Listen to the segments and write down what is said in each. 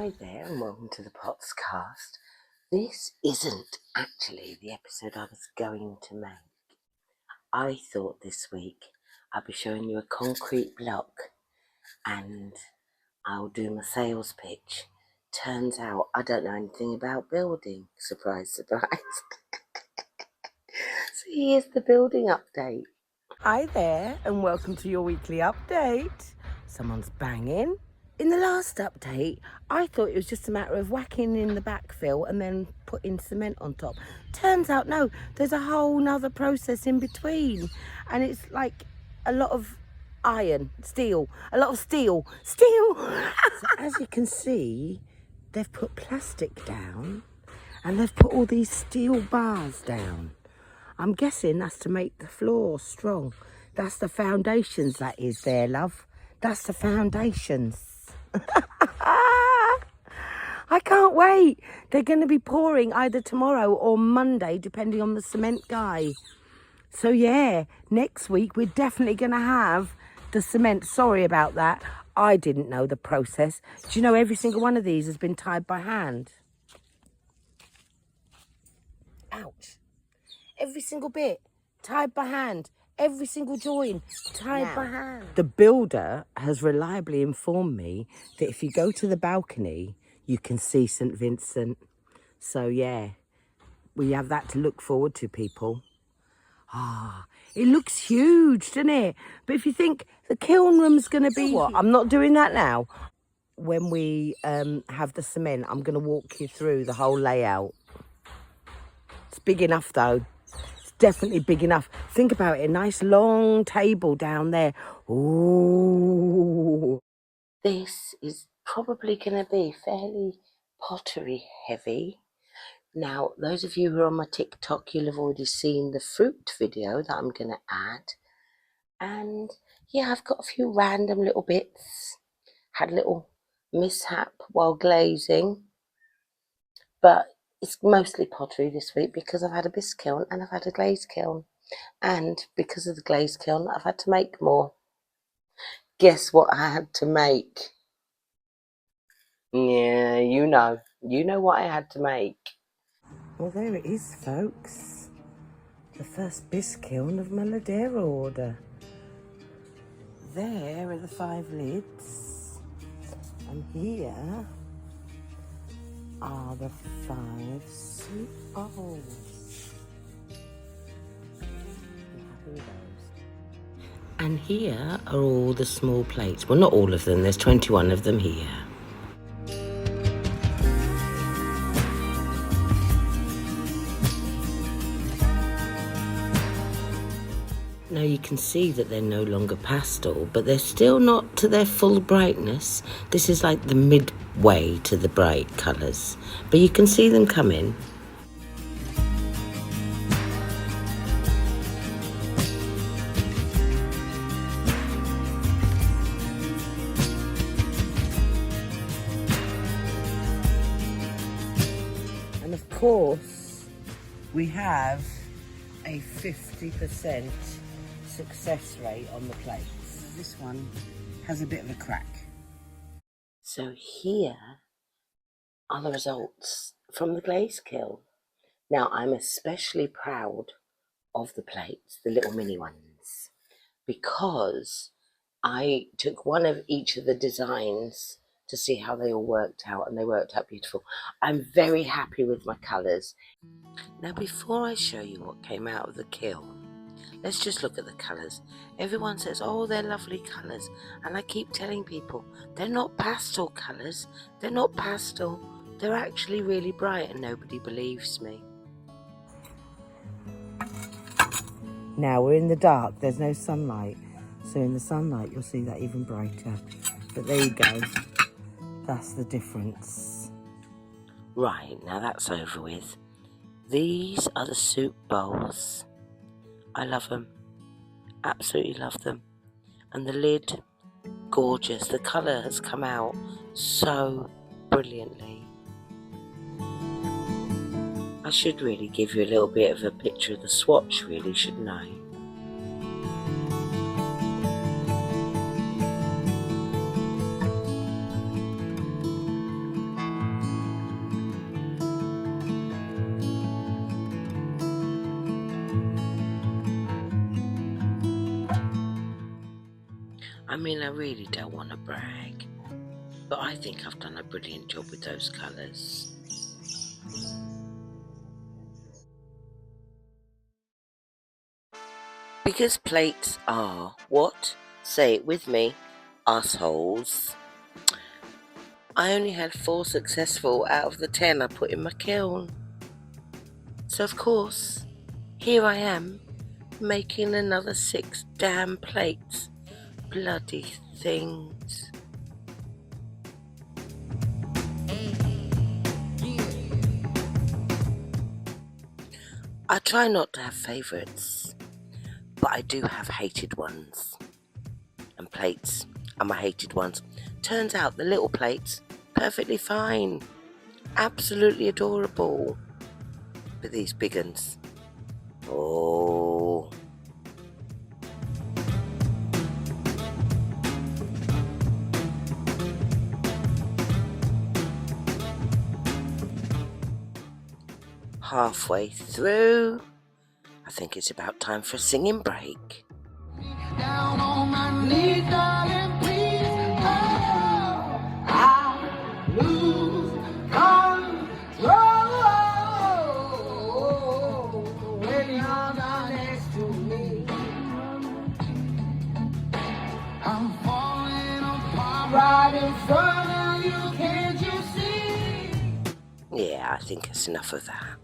Hi there and welcome to the Potscast. This isn't actually the episode I was going to make. I thought this week I'd be showing you a concrete block and I'll do my sales pitch. Turns out I don't know anything about building. Surprise, surprise. So here's the building update. Hi there and welcome to your weekly update. Someone's banging. In the last update, I thought it was just a matter of whacking in the backfill and then putting cement on top. Turns out, no, there's a whole nother process in between. And it's like a lot of steel. So as you can see, they've put plastic down and they've put all these steel bars down. I'm guessing that's to make the floor strong. That's the foundations that is there, love. That's the foundations. I can't wait. They're going to be pouring either tomorrow or Monday, depending on the cement guy. So yeah, next week we're definitely going to have the cement. Sorry about that. I didn't know the process. Do you know every single one of these has been tied by hand? Ouch. Every single bit tied by hand. Every single join tied by hand. The builder has reliably informed me that if you go to the balcony, you can see St. Vincent. So yeah, we have that to look forward to, people. It looks huge, doesn't it? But if you think the kiln room's going to be... What? I'm not doing that now. When we have the cement, I'm going to walk you through the whole layout. It's big enough though. Definitely big enough. Think about it, a nice long table down there. Ooh. This is probably going to be fairly pottery heavy. Now, those of you who are on my TikTok, you'll have already seen the fruit video that I'm going to add. And yeah, I've got a few random little bits. Had a little mishap while glazing. But it's mostly pottery this week because I've had a bisque kiln and I've had a glaze kiln. And because of the glaze kiln, I've had to make more. Guess what I had to make? Yeah, you know what I had to make. Well, there it is, folks. The first bisque kiln of my Ladera order. There are the 5 lids. And here are the 5 soup bowls. And here are all the small plates. Well, not all of them. There's 21 of them here. Now you can see that they're no longer pastel, but they're still not to their full brightness. This is like the midway to the bright colours. But you can see them come in. And of course, we have a 50% success rate on the plates. This one has a bit of a crack. So here are the results from the glaze kiln. Now I'm especially proud of the plates, the little mini ones, because I took one of each of the designs to see how they all worked out, and they worked out beautiful. I'm very happy with my colours. Now before I show you what came out of the kiln, let's just look at the colours. Everyone says, oh, they're lovely colours. And I keep telling people, they're not pastel colours. They're not pastel. They're actually really bright, and nobody believes me. Now we're in the dark. There's no sunlight. So in the sunlight, you'll see that even brighter. But there you go. That's the difference. Right, now that's over with. These are the soup bowls. I love them, absolutely love them. And the lid, gorgeous. The colour has come out so brilliantly. I should really give you a little bit of a picture of the swatch, really, shouldn't I? I mean, I really don't want to brag, but I think I've done a brilliant job with those colours. Because plates are what? Say it with me, assholes. I only had 4 successful out of the 10 I put in my kiln. So of course, here I am, making another 6 damn plates. Bloody things. I try not to have favourites, but I do have hated ones. And plates are my hated ones. Turns out the little plates, perfectly fine. Absolutely adorable. But these big uns, oh. Halfway through, I think it's about time for a singing break. Down on my knees, darling, please. Oh, I lose control when you're not next to me. I'm falling apart right in front of you, can't you see? Yeah, I think it's enough of that.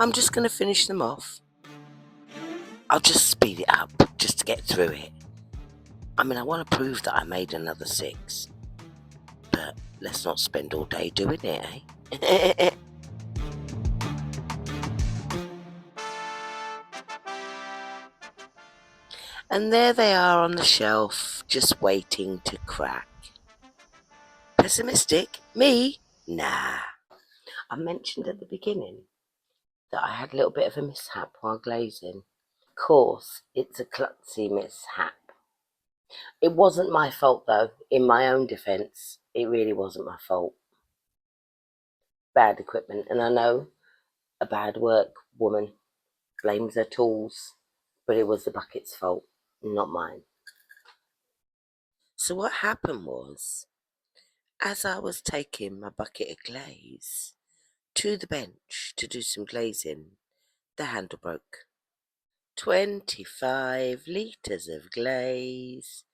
I'm just going to finish them off. I'll just speed it up just to get through it. I mean, I want to prove that I made another 6. But let's not spend all day doing it, eh? And there they are on the shelf, just waiting to crack. Pessimistic? Me? Nah. I mentioned at the beginning that I had a little bit of a mishap while glazing. Of course, it's a klutzy mishap. It wasn't my fault though, in my own defence. It really wasn't my fault. Bad equipment, and I know a bad work woman blames her tools, but it was the bucket's fault, not mine. So what happened was, as I was taking my bucket of glaze to the bench to do some glazing, the handle broke. 25 litres of glaze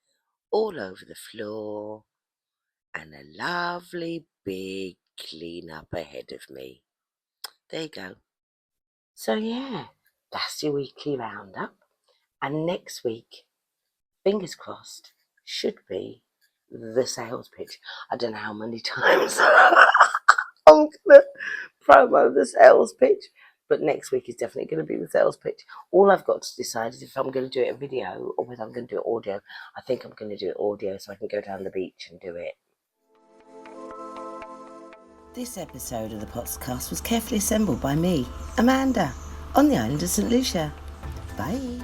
all over the floor and a lovely big clean up ahead of me. There you go. So yeah, that's your weekly roundup. And next week, fingers crossed, should be the sales pitch. I don't know how many times I'm going to promo the sales pitch, but next week is definitely going to be the sales pitch. All I've got to decide is if I'm going to do it in video or whether I'm going to do it audio. I think I'm going to do it audio so I can go down the beach and do it. This episode of the Potscast was carefully assembled by me, Amanda, on the island of St. Lucia. Bye.